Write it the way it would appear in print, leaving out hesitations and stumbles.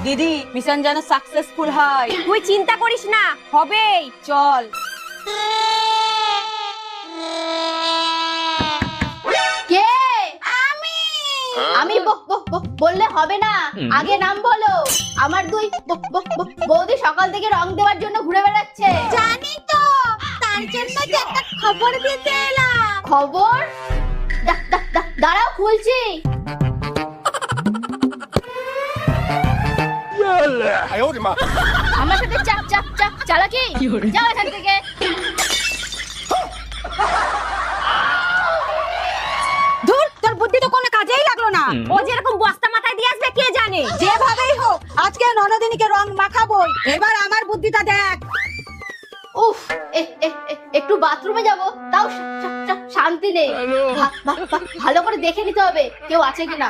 দিদি মিশন যেন সাকসেসফুল হয়। তুই চিন্তা করিস না, হবেই। চল। কে? আমি বললে হবে না, আগে নাম বলো। আমার দুই বৌদি সকাল থেকে রং দেওয়ার জন্য ঘুরে বেড়াচ্ছে। জানি তো, তার জন্য একটা খবর দিতে এলাম। খবর? দাঁড়াও, খুলছি। আমার সাথে চাপ চাপ চাপ চালাকি, যাও এখান থেকে। ধুর, তোর বুদ্ধি তো কোনো কাজেই লাগলো না। ও যেরকম বস্তা মাথায় দিয়ে আসবে কে জানে। যেভাবেই হোক আজকে ননদিনীকে রং মাখাবোই। এবার আমার বুদ্ধিটা দেখ। উফ, একটু বাথরুমে যাব, তাও শান্তি নেই। ভালো করে দেখে নিতে হবে কেউ আছে কিনা।